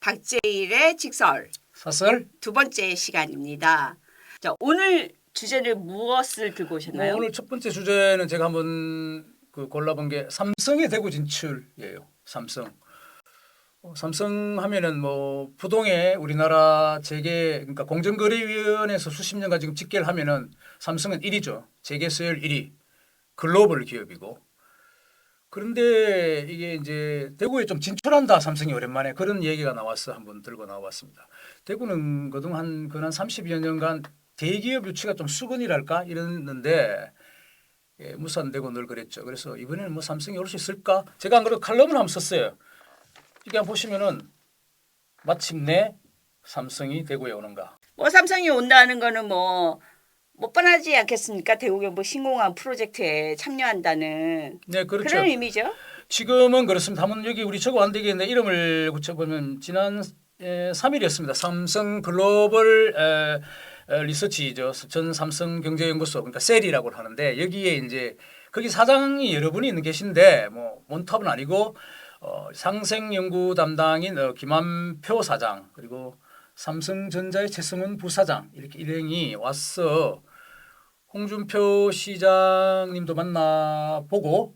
박제일의 직설 사설. 두 번째 시간입니다. 자, 오늘 주제는 무엇을 들고 오셨나요? 오늘 첫 번째 주제는 제가 한번 골라본 게 삼성의 대구 진출이에요. 삼성. 삼성 하면은 뭐 부동의 우리나라 재계 그러니까 공정거래위원회에서 수십 년간 지금 집계를 하면은 삼성은 1위죠. 재계 수율 1위. 글로벌 기업이고. 그런데 이게 이제 대구에 좀 진출한다 삼성이 오랜만에 그런 얘기가 나와서 한번 들고 나와봤습니다. 대구는 그동안 근한 30여 년간 대기업 유치가 좀 수건이랄까 이랬는데 무산되고 늘 그랬죠. 그래서 이번에는 뭐 삼성이 올 수 있을까? 제가 안 그래도 칼럼을 한번 썼어요. 이게 한번 보시면은 마침내 삼성이 대구에 오는가. 뭐 삼성이 온다는 거는 뭐 못 뻔하지 않겠습니까? 대구경북 신공항 프로젝트에 참여한다는 네, 그렇죠. 그런 의미죠. 지금은 그렇습니다. 한번 여기 우리 적어 안 되겠는데 이름을 붙여보면 지난 3일이었습니다. 삼성 글로벌 리서치죠. 전 삼성 경제연구소 그러니까 셀이라고 하는데 여기에 이제 거기 사장이 여러 분이 있는 계신데 뭐 원탑은 아니고 상생연구 담당인 김한표 사장 그리고 삼성전자의 최승훈 부사장 이렇게 일행이 와서 홍준표 시장님도 만나보고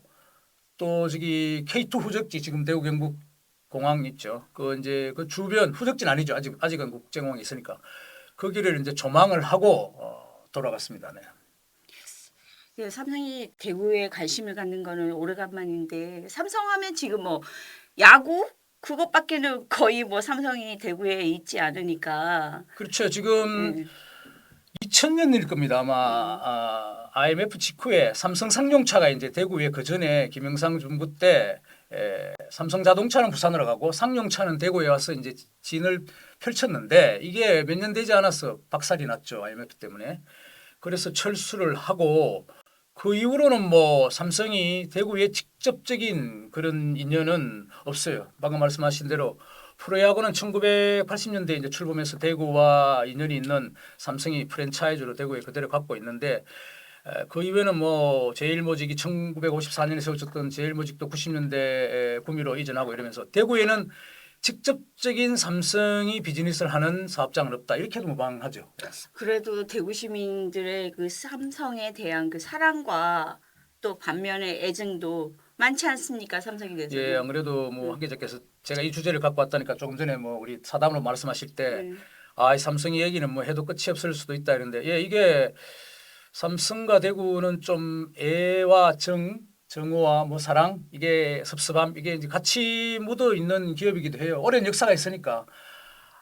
또 저기 K2 후적지 지금 대구 경북 공항 있죠. 그 이제 그 주변 후적지는 아니죠. 아직은 국제공항이 있으니까 거기를 이제 조망을 하고 돌아갔습니다. 네. 네, 삼성이 대구에 관심을 갖는 거는 오래간만인데 삼성하면 지금 뭐 야구 그것밖에는 거의 뭐 삼성이 대구에 있지 않으니까. 그렇죠. 지금 네. 2000년일 겁니다. 아마 IMF 직후에 삼성 상용차가 이제 대구에 그 전에 김영삼 정부 때 삼성자동차는 부산으로 가고 상용차는 대구에 와서 이제 진을 펼쳤는데 이게 몇 년 되지 않아서 박살이 났죠. IMF 때문에. 그래서 철수를 하고 그 이후로는 뭐 삼성이 대구에 직접적인 그런 인연은 없어요. 방금 말씀하신 대로 프로야구는 1980년대에 이제 출범해서 대구와 인연이 있는 삼성이 프랜차이즈로 대구에 그대로 갖고 있는데 그 이후에는 뭐 제일모직이 1954년에 세워졌던 제일모직도 90년대 구미로 이전하고 이러면서 대구에는 직접적인 삼성이 비즈니스를 하는 사업장은 없다 이렇게도 무방하죠. 그래도 대구 시민들의 그 삼성에 대한 그 사랑과 또 반면에 애증도 많지 않습니까? 삼성에 대해서는. 예, 안 그래도 뭐 한계자께서 제가 이 주제를 갖고 왔다니까 조금 전에 뭐 우리 사담으로 말씀하실 때 이 삼성이 얘기는 뭐 해도 끝이 없을 수도 있다 이런데 예, 이게 삼성과 대구는 좀 애와 정오와 뭐 사랑 이게 섭섭함 이게 이제 같이 묻어 있는 기업이기도 해요. 오랜 역사가 있으니까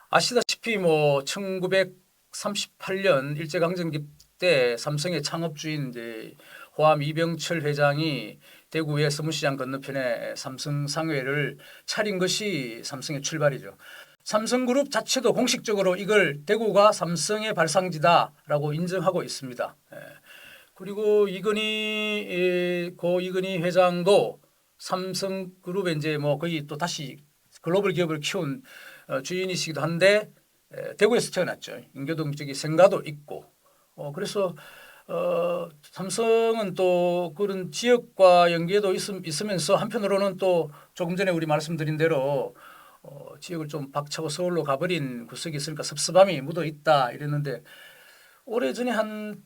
아시다시피 뭐 1938년 일제강점기 때 삼성의 창업주인 이제 호암 이병철 회장이 대구의 서문시장 건너편에 삼성 상회를 차린 것이 삼성의 출발이죠. 삼성그룹 자체도 공식적으로 이걸 대구가 삼성의 발상지다라고 인정하고 있습니다. 그리고 고 이건희 회장도 삼성그룹에 이제 뭐 거의 또 다시 글로벌 기업을 키운 주인이시기도 한데 대구에서 태어났죠. 인교동 쪽에 생가도 있고 그래서 삼성은 또 그런 지역과 연계도 있으면서 한편으로는 또 조금 전에 우리 말씀드린 대로 지역을 좀 박차고 서울로 가버린 구석이 있으니까 섭섭함이 묻어 있다 이랬는데 오래전에 한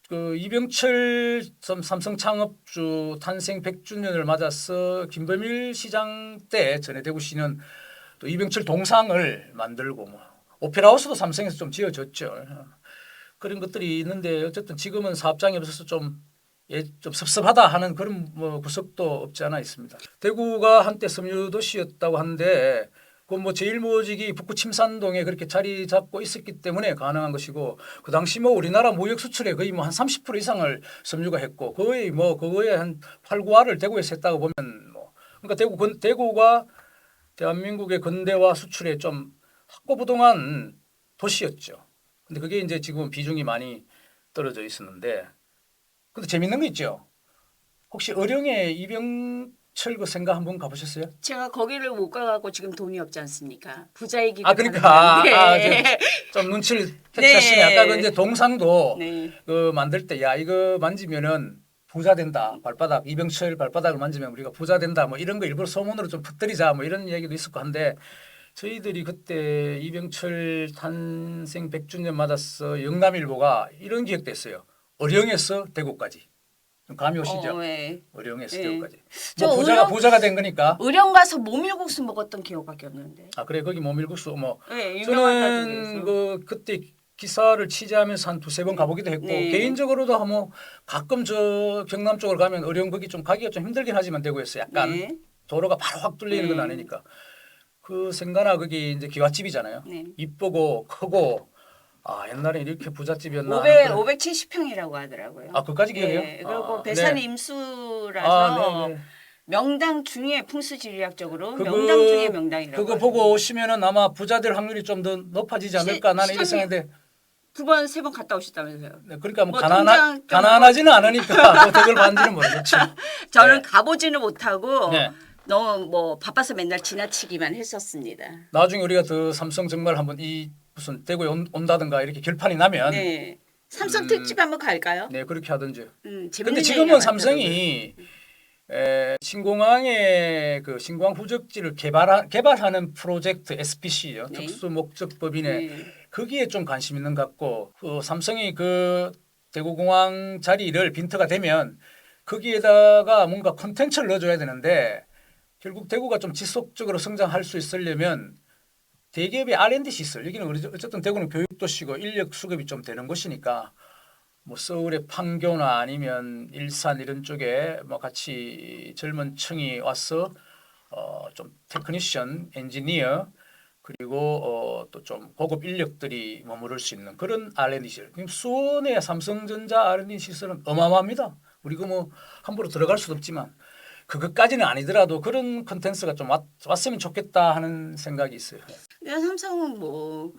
그 이병철 삼성 창업주 탄생 100주년을 맞아서 김범일 시장 때 전에 대구시는 또 이병철 동상을 만들고 뭐 오페라하우스도 삼성에서 좀 지어졌죠. 그런 것들이 있는데 어쨌든 지금은 사업장이 없어서 좀 섭섭하다 하는 그런 뭐 구석도 없지 않아 있습니다. 대구가 한때 섬유도시였다고 하는데 그 뭐 제일모직이 북구 침산동에 그렇게 자리 잡고 있었기 때문에 가능한 것이고 그 당시 뭐 우리나라 무역 수출의 거의 뭐 한 30% 이상을 섬유가 했고 거의 뭐 그거에 한 8, 9할을 대구에서 했다고 보면 뭐 그러니까 대구가 대한민국의 근대화 수출에 좀 확고부동한 도시였죠. 근데 그게 이제 지금 비중이 많이 떨어져 있었는데 근데 재밌는 거 있죠. 혹시 어령의 이병철 그 생가 한번 가보셨어요? 제가 거기를 못 가고 지금 돈이 없지 않습니까? 부자이기도 그러니까 하는데. 좀 눈치를 채셨으니 아까 그 이제 동상도 네. 그 만들 때 야 이거 만지면은 부자 된다 발바닥 이병철 발바닥을 만지면 우리가 부자 된다 뭐 이런 거 일부러 소문으로 좀 퍼뜨리자 뭐 이런 얘기도 있었고 한데 저희들이 그때 이병철 탄생 100주년 맞아서 영남일보가 이런 기획도 했어요. 어령에서 대구까지. 좀 감이 오시죠? 네. 어령에서 네. 대구까지. 저 뭐 의령- 부자가 된 거니까. 의령 가서 모밀국수 먹었던 기억밖에 없는데. 아 그래 거기 모밀국수 뭐 네, 유명하다고 저는 그래서. 그때 기사를 취재하면서 한 두세 번 가보기도 했고 네. 개인적으로도 뭐 가끔 저 경남 쪽으로 가면 어령 거기 좀 가기가 좀 힘들긴 하지만 대구에서 약간 네. 도로가 바로 확 뚫리는 건 네. 아니니까 그 생가나 거기 이제 기와집이잖아요. 네. 이쁘고 크고 아 옛날에 이렇게 부잣집이었나 하는 그런- 570평이라고 하더라고요. 아 그까지 기억해요? 네. 그리고 아, 배산이 네. 임수라서 아, 네, 네. 명당 중에 풍수지리학적으로 그거- 명당 중에 명당이라고. 그거 하더라고요. 보고 오시면은 아마 부자 될 확률이 좀 더 높아지지 않을까 나는 이렇게 시장님- 생각했는데 두 번, 세 번 갔다 오셨다면서요. 네, 그러니까 뭐 뭐 통장 좀 가난하지는 않으니까 뭐 덕을 받는지는 모르겠죠. 저는 네. 가보지는 못하고 네. 너무 뭐 바빠서 맨날 지나치기만 했었습니다. 나중에 우리가 더 삼성 정말 한번 이 무슨 대구에 온다든가 이렇게 결판이 나면 네, 네. 삼성 특집 한번 갈까요? 그렇게 하든지. 재밌는 근데 얘기가 지금은 많더라고요. 삼성이 신공항의 그 신공항 후적지를 개발하는 프로젝트 SPC요. 네. 특수목적법인에 네. 거기에 좀 관심 있는 것 같고 그 삼성이 그 대구공항 자리를 빈터가 되면 거기에다가 뭔가 콘텐츠를 넣어줘야 되는데 결국 대구가 좀 지속적으로 성장할 수 있으려면 대기업의 R&D 시설 여기는 어쨌든 대구는 교육도시고 인력 수급이 좀 되는 곳이니까 뭐 서울의 판교나 아니면 일산 이런 쪽에 뭐 같이 젊은 층이 와서 좀 테크니션, 엔지니어 그리고 또 좀 고급 인력들이 머무를 수 있는 그런 R&D 시설. 수원의 삼성전자 R&D 시설은 어마어마합니다. 우리가 뭐 함부로 들어갈 수도 없지만 그것까지는 아니더라도 그런 컨텐츠가 좀 왔으면 좋겠다 하는 생각이 있어요. 근데 삼성은 뭐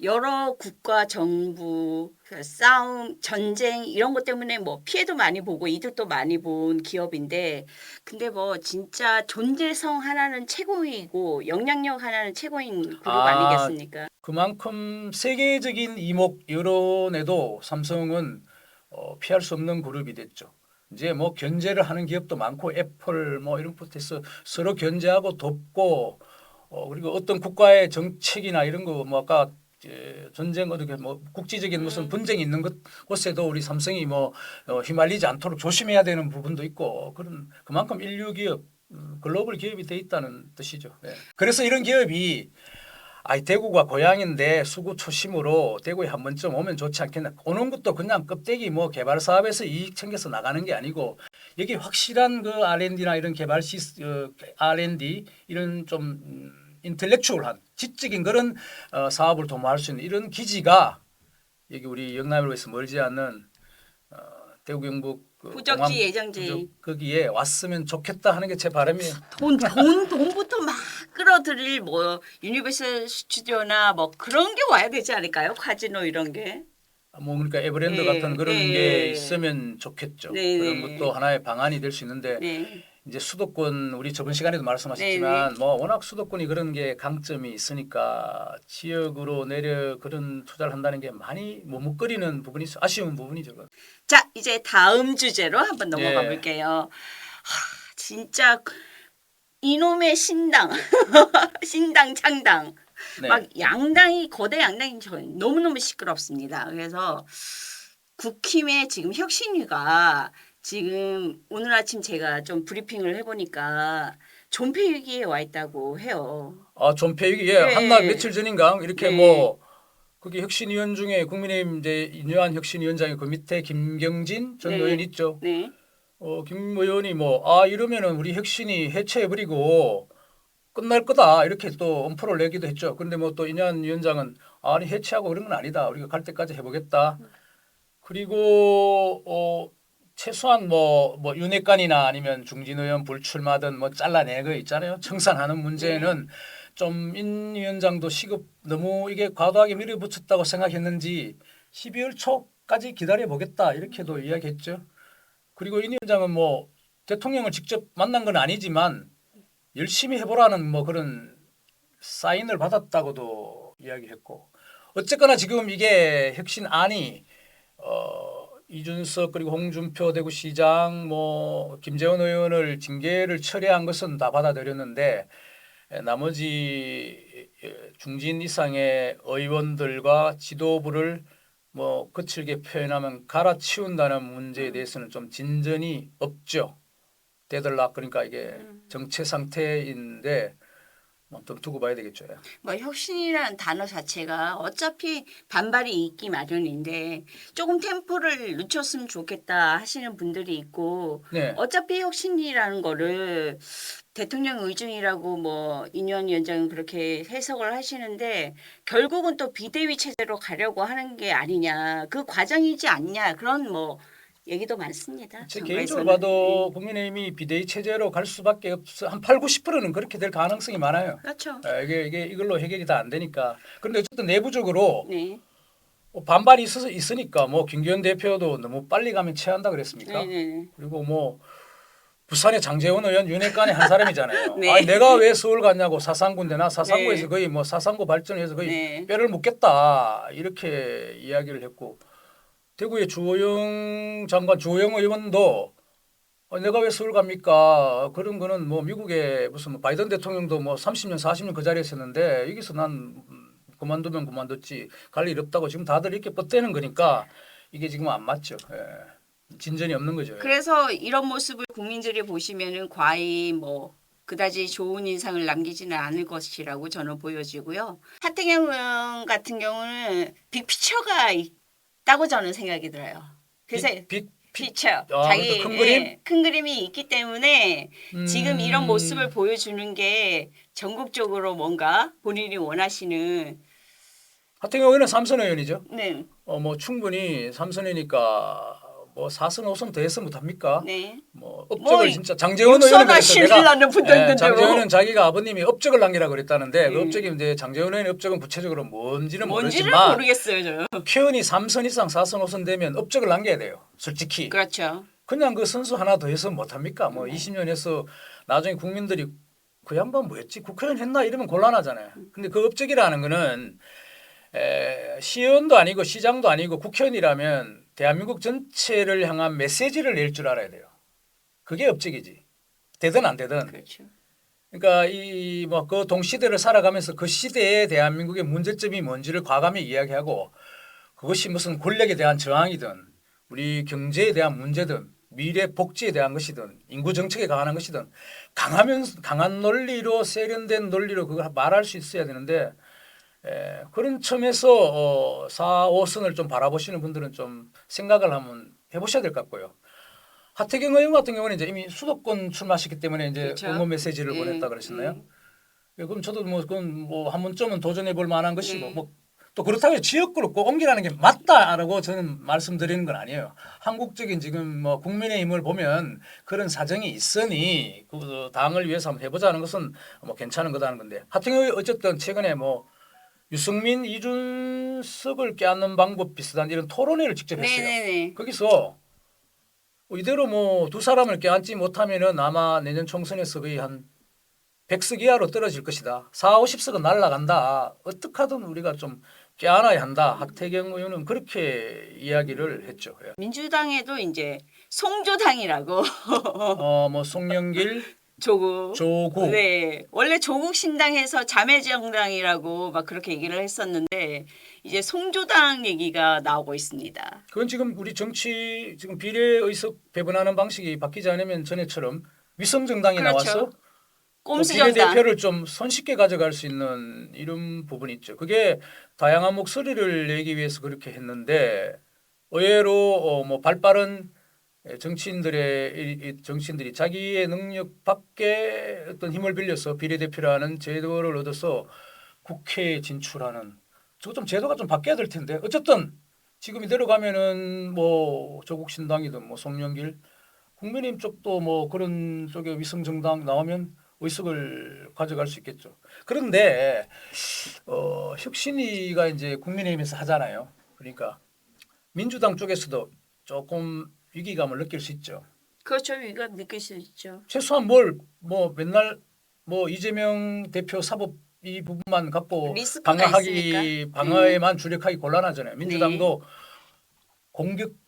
여러 국가 정부 그 싸움 전쟁 이런 것 때문에 뭐 피해도 많이 보고 이득도 많이 본 기업인데 근데 뭐 진짜 존재성 하나는 최고이고 영향력 하나는 최고인 그룹 아니겠습니까? 그만큼 세계적인 이목 여론에도 삼성은 피할 수 없는 그룹이 됐죠. 이제 뭐 견제를 하는 기업도 많고 애플 뭐 이런 곳에서 서로 견제하고 돕고 그리고 어떤 국가의 정책이나 이런 거 뭐 아까 전쟁 어떻게 뭐 국지적인 무슨 분쟁이 있는 곳에도 우리 삼성이 뭐 휘말리지 않도록 조심해야 되는 부분도 있고 그런 그만큼 인류 기업 글로벌 기업이 돼 있다는 뜻이죠. 네. 그래서 이런 기업이 대구가 고향인데 수구 초심으로 대구에 한 번쯤 오면 좋지 않겠나. 오는 것도 그냥 껍데기 뭐 개발 사업에서 이익 챙겨서 나가는 게 아니고 여기 확실한 그 R&D나 이런 개발 R&D 이런 좀 인텔렉추얼한 지적인 그런 사업을 도모할 수 있는 이런 기지가 여기 우리 영남으로에서 멀지 않는 대구 경북 부적지 예정지 거기에 왔으면 좋겠다 하는 게 제 바람이에요. 돈부터 막 끌어들일 뭐 유니버설 스튜디오나 뭐 그런 게 와야 되지 않을까요? 카지노 이런 게. 뭐 그러니까 에버랜드 네, 같은 그런 네. 게 있으면 좋겠죠. 네, 그런 네. 것도 하나의 방안이 될 수 있는데 네. 이제 수도권 우리 저번 시간에도 말씀하셨지만 뭐 워낙 수도권이 그런 게 강점이 있으니까 지역으로 내려 그런 투자를 한다는 게 많이 머뭇거리는 부분이 아쉬운 부분이죠. 그건. 자, 이제 다음 주제로 한번 넘어가 예. 볼게요. 진짜 이놈의 신당, 신당 창당. 네. 막 양당이 거대 양당이 너무너무 시끄럽습니다. 그래서 국힘의 지금 혁신위가 지금 오늘 아침 제가 좀 브리핑을 해보니까 존폐 위기에 와 있다고 해요. 존폐익이 네. 한날 며칠 전인가 이렇게 네. 뭐 거기 혁신위원 중에 국민의힘 이제 인요한 혁신위원장이 그 밑에 김경진 전 네. 의원 있죠. 네. 김 의원이 뭐 이러면은 우리 혁신이 해체해버리고 끝날 거다 이렇게 또 엄포를 내기도 했죠. 그런데 뭐 또 인요한 위원장은 아니 해체하고 그런 건 아니다. 우리가 갈 때까지 해보겠다. 그리고 최소한 뭐 윤핵관이나 아니면 중진 의원 불출마든 뭐 잘라내 거 있잖아요. 청산하는 문제는 좀 인 위원장도 시급 너무 이게 과도하게 밀어붙였다고 생각했는지 12월 초까지 기다려 보겠다 이렇게도 이야기했죠. 그리고 인 위원장은 뭐 대통령을 직접 만난 건 아니지만 열심히 해보라는 뭐 그런 사인을 받았다고도 이야기했고 어쨌거나 지금 이게 혁신안이 이준석 그리고 홍준표 대구시장 뭐 김재원 의원을 징계를 철회한 것은 다 받아들였는데 나머지 중진 이상의 의원들과 지도부를 뭐 거칠게 표현하면 갈아치운다는 문제에 대해서는 좀 진전이 없죠. 되돌라 그러니까 이게 정체 상태인데 좀 두고 봐야 되겠죠. 뭐 혁신이라는 단어 자체가 어차피 반발이 있기 마련인데 조금 템포를 늦췄으면 좋겠다 하시는 분들이 있고 네. 어차피 혁신이라는 거를 대통령 의중이라고 뭐 인유한 위원장은 그렇게 해석을 하시는데 결국은 또 비대위 체제로 가려고 하는 게 아니냐 그 과정이지 않냐 그런 뭐 얘기도 많습니다. 제 정가에서는. 개인적으로 봐도 국민의힘이 비대위 체제로 갈 수밖에 없어. 한 8, 90%는 그렇게 될 가능성이 많아요. 그렇죠. 이게 이걸로 해결이 다 안 되니까. 그런데 어쨌든 내부적으로 네. 반발이 있으니까 뭐 김기현 대표도 너무 빨리 가면 체한다 그랬습니까? 네네. 그리고 뭐 부산의 장제원 의원 윤핵관의 한 사람이잖아요. 네. 아니 내가 왜 서울 갔냐고 사상구인데 나 사상구에서 네. 거의 뭐 사상구 발전해서 거의 네. 뼈를 묻겠다 이렇게 이야기를 했고 대구의 주호영 장관 주호영 의원도 내가 왜 서울 갑니까? 그런 거는 뭐 미국의 무슨 뭐 바이든 대통령도 뭐 30년 40년 그 자리에 있었는데 여기서 난 그만두면 그만뒀지 갈 일 없다고 지금 다들 이렇게 뻗대는 거니까 이게 지금 안 맞죠. 진전이 없는 거죠. 그래서 이런 모습을 국민들이 보시면은 과히 뭐 그다지 좋은 인상을 남기지는 않을 것이라고 저는 보여지고요. 하태경 의원 같은 경우는 빅피처가 있다고 저는 생각이 들어요. 그래서 피처 자기 큰 그림? 큰 그림이 있기 때문에 지금 이런 모습을 보 보여주는 게 전국적으로 뭔가 본인이 원하시는 하태경 의원은 삼선 의원이죠. 네, 뭐 충분히 삼선이니까 뭐 4선 5선 더 했으면 못합니까? 네. 뭐 업적을 뭐 진짜 장제원 의원은 그랬어요. 신을라는 분도 있는데 장제원은 자기가 아버님이 업적을 남기라고 그랬다는데 그 네. 업적이 이제 장제원 의원의 업적은 구체적으로 뭔지는 뭔지를 모르지만 모르겠어요, 저는. 표현이 3선 이상 4선 5선 되면 업적을 남겨야 돼요. 솔직히. 그렇죠. 그냥 그 선수 하나 더 해서 못합니까? 뭐 20년 해서 나중에 국민들이 그 양반 뭐였지? 국회의원 했나? 이러면 곤란하잖아요. 근데 그 업적이라는 거는 시의원도 아니고 시장도 아니고 국회의원이라면 대한민국 전체를 향한 메시지를 낼 줄 알아야 돼요. 그게 업적이지. 되든 안 되든. 그렇죠. 그러니까 이 뭐 그 동시대를 살아가면서 그 시대에 대한민국의 문제점이 뭔지를 과감히 이야기하고 그것이 무슨 권력에 대한 저항이든 우리 경제에 대한 문제든 미래 복지에 대한 것이든 인구 정책에 관한 것이든 강한 논리로 세련된 논리로 그걸 말할 수 있어야 되는데 그런 점에서 4, 5선을 좀 바라보시는 분들은 좀 생각을 한번 해보셔야 될 것 같고요. 하태경 의원 같은 경우는 이제 이미 수도권 출마하셨기 때문에 이제 그렇죠. 응원 메시지를 예, 보냈다 그러셨나요? 그럼 저도 뭐 그건 뭐 한 번쯤은 도전해 볼 만한 것이고 네. 뭐 또 그렇다고 해서 지역구로 꼭 옮기라는 게 맞다라고 저는 말씀드리는 건 아니에요. 한국적인 지금 뭐 국민의힘을 보면 그런 사정이 있으니 그 당을 위해서 한번 해보자는 것은 뭐 괜찮은 거다는 건데 하태경 의원 어쨌든 최근에 뭐 유승민, 이준석을 껴안는 방법 비슷한 이런 토론회를 직접 했어요. 네네네. 거기서 이대로 뭐 두 사람을 껴안지 못하면은 아마 내년 총선에서 거의 한 100석 이하로 떨어질 것이다. 4, 50석은 날아간다. 어떻게 하든 우리가 좀 껴안아야 한다. 하태경 의원은 그렇게 이야기를 했죠. 민주당에도 이제 송조당이라고 뭐 송영길, 조국. 조국. 네. 원래 조국 신당에서 자매정당이라고 막 그렇게 얘기를 했었는데 이제 송조당 얘기가 나오고 있습니다. 그건 지금 우리 정치 지금 비례의석 배분하는 방식이 바뀌지 않으면 전에처럼 위성정당이 그렇죠. 나와서 꼼수정당. 비례대표를 좀 손쉽게 가져갈 수 있는 이런 부분이 있죠. 그게 다양한 목소리를 내기 위해서 그렇게 했는데 의외로 뭐 발빠른 정치인들이 자기의 능력 밖에 어떤 힘을 빌려서 비례대표라는 제도를 얻어서 국회에 진출하는 저거 좀 제도가 좀 바뀌어야 될 텐데 어쨌든 지금 이대로 가면은 뭐 조국 신당이든 뭐 송영길 국민의힘 쪽도 뭐 그런 쪽에 위성정당 나오면 의석을 가져갈 수 있겠죠. 그런데 혁신위가 이제 국민의힘에서 하잖아요. 그러니까 민주당 쪽에서도 조금 위기감을 느낄 수 있죠. 그렇죠. 위가 느낄 수 있죠. 최소한 뭘 뭐 맨날 뭐 이재명 대표 사법 이 부분만 갖고 리스크가 있으니까. 방어에만 주력하기 곤란하잖아요. 민주당도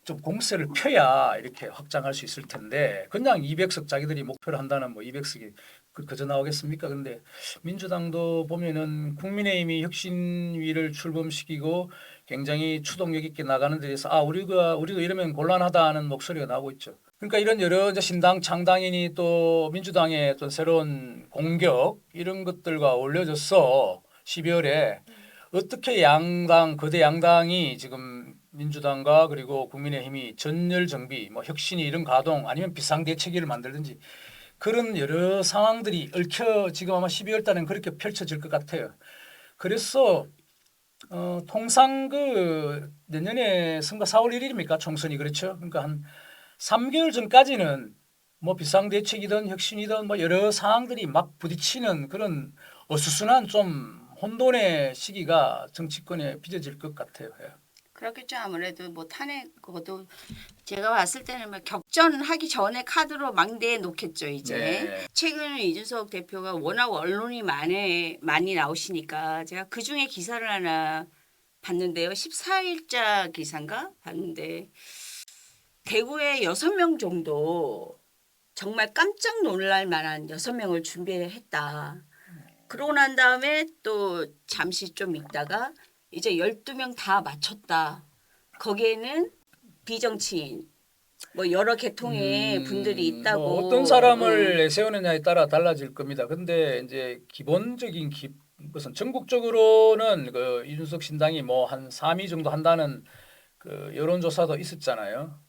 좀 공세를 펴야 이렇게 확장할 수 있을 텐데 그냥 200석 자기들이 목표로 한다는 뭐 200석이 그저 나오겠습니까? 근데 민주당도 보면은 국민의힘이 혁신위를 출범시키고 굉장히 추동력 있게 나가는 데 대해서 우리도 이러면 곤란하다는 목소리가 나오고 있죠. 그러니까 이런 여러 이제 신당 창당이니 또 민주당의 또 새로운 공격 이런 것들과 어울려져서 12월에 어떻게 거대 양당이 지금 민주당과 그리고 국민의힘이 전열 정비, 뭐 혁신이 이런 가동 아니면 비상대책위를 만들든지 그런 여러 상황들이 얽혀 지금 아마 12월 달엔 그렇게 펼쳐질 것 같아요. 그래서 통상 그 내년에 선거 4월 1일입니까? 총선이 그렇죠. 그러니까 한 3개월 전까지는 뭐 비상대책이든 혁신이든 뭐 여러 상황들이 막 부딪히는 그런 어수선한 좀 혼돈의 시기가 정치권에 빚어질 것 같아요. 예. 그렇겠죠. 아무래도 뭐 탄핵 그것도 제가 봤을 때는 막 격전하기 전에 카드로 망대에 놓겠죠. 이제 네. 최근에 이준석 대표가 워낙 언론이 많이 나오시니까 제가 그 중에 기사를 하나 봤는데요. 14일자 기사인가 봤는데 대구에 6명 정도 정말 깜짝 놀랄 만한 6명을 준비했다. 그러고 난 다음에 또 잠시 좀 있다가 이제 12명 다 맞췄다. 거기에는 비정치인 뭐 여러 계통의 분들이 있다고. 뭐 어떤 사람을 내세우느냐에 따라 달라질 겁니다. 근데 이제 기본적인 것은 전국적으로는 그 이준석 신당이 뭐 한 3위 정도 한다는 그 여론조사도 있었잖아요.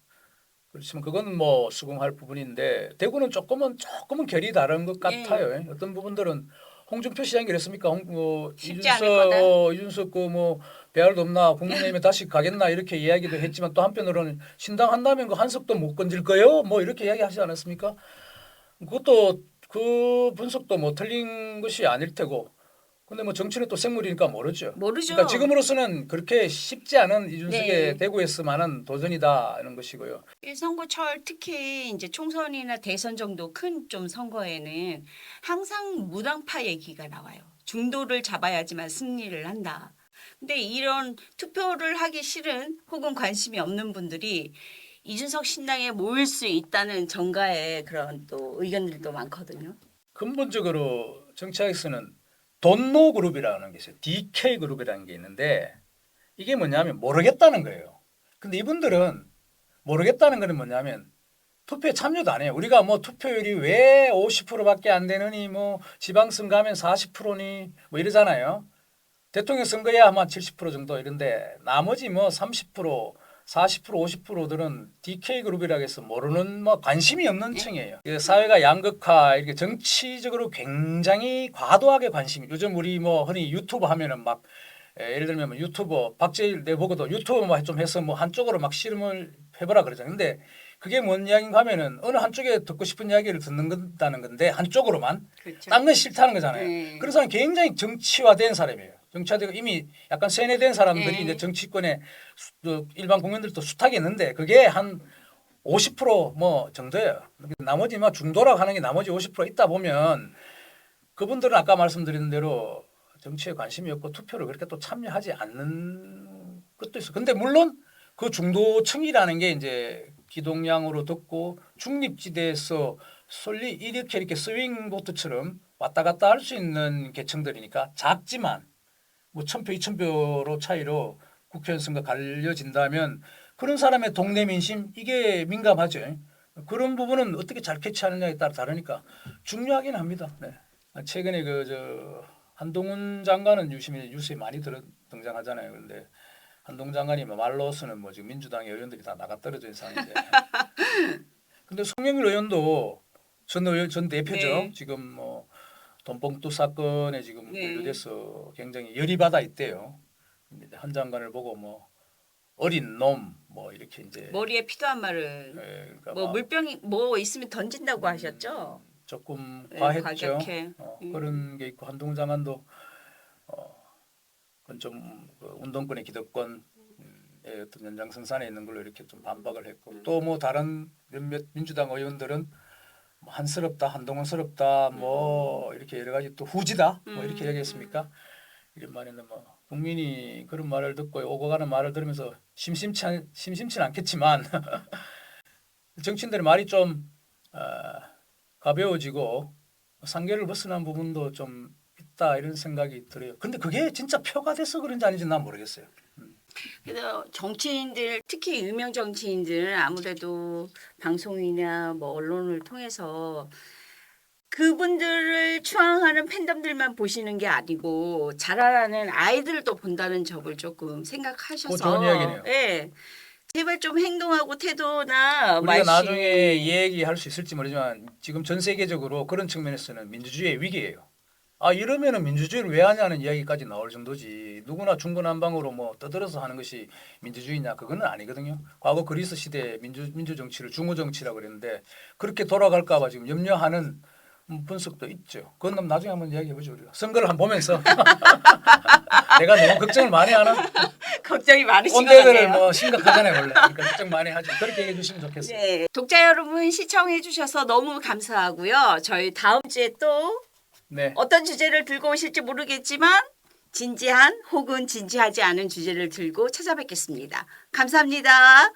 그렇지만 그건 뭐 수긍할 부분인데 대구는 조금은 결이 다른 것 예. 같아요. 어떤 부분들은 홍준표 시장이 그랬습니까? 쉽지 않을 거다. 이준석 그 뭐 배알도 없나 국민의힘에 다시 가겠나 이렇게 이야기도 했지만 또 한편으로는 신당 한다면 그 한석도 못 건질 거요. 뭐 이렇게 이야기하지 않았습니까? 그것도 그 분석도 뭐 틀린 것이 아닐 테고. 근데 뭐 정치는 또 생물이니까 모르죠. 모르죠. 그러니까 지금으로서는 그렇게 쉽지 않은 이준석의 네. 대구에서만은 도전이다 이런 것이고요. 이 선거철 특히 이제 총선이나 대선 정도 큰 좀 선거에는 항상 무당파 얘기가 나와요. 중도를 잡아야지만 승리를 한다. 근데 이런 투표를 하기 싫은 혹은 관심이 없는 분들이 이준석 신당에 모일 수 있다는 정가의 그런 또 의견들도 많거든요. 근본적으로 정치학에서는 돈노 그룹이라는 게 있어요. DK 그룹이라는 게 있는데 이게 뭐냐면 모르겠다는 거예요. 근데 이분들은 모르겠다는 거는 뭐냐면 투표에 참여도 안 해요. 우리가 뭐 투표율이 왜 50%밖에 안 되느니 뭐 지방선거 가면 40%니 뭐 이러잖아요. 대통령 선거야 아마 70% 정도 이런데 나머지 뭐 30%, 40%, 50%들은 DK 그룹이라고 해서 모르는 뭐 관심이 없는 층이에요. 사회가 양극화 이렇게 정치적으로 굉장히 과도하게 관심이. 요즘 우리 뭐 흔히 유튜브 하면은 막 예를 들면 뭐 유튜버 박재일 내보고도 유튜브만 좀 해서 뭐 한쪽으로 막 씨름을 해보라 그러잖아요. 근데 그게 뭔 이야기인가 하면은 어느 한쪽에 듣고 싶은 이야기를 듣는다는 건데 한쪽으로만 그렇죠. 딴 건 싫다는 거잖아요. 네. 그런 사람은 굉장히 정치화된 사람이에요. 정치화되고 이미 약간 세뇌된 사람들이 네. 이제 정치권에 일반 국민들도 수탁이 있는데 그게 한 50%뭐 정도예요. 나머지 뭐 중도라고 하는 게 나머지 50% 있다 보면 그분들은 아까 말씀드린 대로 정치에 관심이 없고 투표를 그렇게 또 참여하지 않는 것도 있어. 근데 물론 그 중도층이라는 게 이제 기동량으로 듣고 중립지대에서 이렇게 스윙 보트처럼 왔다 갔다 할 수 있는 계층들이니까 작지만 뭐 1,000표, 2,000표로 차이로 국회의원 선거 갈려진다면 그런 사람의 동네 민심 이게 민감하죠. 그런 부분은 어떻게 잘 캐치하느냐에 따라 다르니까 중요하긴 합니다. 네. 최근에 그 한동훈 장관은 뉴스에 많이 등장하잖아요. 그런데 한동훈 장관이 뭐 말로서는 뭐 지금 민주당의 의원들이 다 나가 떨어진 상황인데. 근데 송영길 의원도 전 대표죠. 네. 지금 뭐 돈봉투 사건에 지금 네. 연루돼서 굉장히 열이 받아 있대요. 근데 한 장관을 보고 뭐 어린 놈 뭐 이렇게 이제 머리에 피도한 말을 그러니까 뭐 막 물병이 뭐 있으면 던진다고 하셨죠. 조금 네, 과했죠. 과격해. 그런 게 있고 한동훈 장관도 그건 좀 운동권의 기득권 어떤 연장선상에 있는 걸로 이렇게 좀 반박을 했고 또 뭐 다른 몇몇 민주당 의원들은 뭐 한스럽다, 한동훈스럽다, 뭐 이렇게 여러 가지 또 후지다, 뭐 이렇게 얘기했습니까? 이런 말에는 뭐 국민이 그런 말을 듣고 오고 가는 말을 들으면서 심심치는 않겠지만 정치인들의 말이 좀 가벼워지고 상계를 벗어난 부분도 좀 있다 이런 생각이 들어요. 근데 그게 진짜 표가 돼서 그런지 아닌지 난 모르겠어요. 그래서 정치인들 특히 유명 정치인들 아무래도 방송이나 뭐 언론을 통해서 그분들을 추앙하는 팬덤들만 보시는 게 아니고 자라나는 아이들도 본다는 점을 조금 생각하셔서 좋은 이야기네요. 예. 제발 좀 행동하고 태도나 우리가 말씀 나중에 얘기할 수 있을지 모르지만 지금 전 세계적으로 그런 측면에서는 민주주의의 위기예요. 아 이러면은 민주주의를 왜 하냐는 이야기까지 나올 정도지. 누구나 중구난방으로 뭐 떠들어서 하는 것이 민주주의냐 그거는 아니거든요. 과거 그리스 시대 민주 정치를 중후 정치라고 그랬는데 그렇게 돌아갈까봐 지금 염려하는 분석도 있죠. 그건 나중에 한번 이야기해 보죠 우리가. 선거를 한번 보면서 내가 너무 걱정을 많이 하나? 걱정이 많으신 것 꼰대들을 같네요. 뭐 심각하잖아요 원래. 그러니까 걱정 많이 하죠. 그렇게 얘기해 주시면 좋겠어요. 네. 독자 여러분 시청해 주셔서 너무 감사하고요. 저희 다음 주에 또 네. 어떤 주제를 들고 오실지 모르겠지만 진지한 혹은 진지하지 않은 주제를 들고 찾아뵙겠습니다. 감사합니다.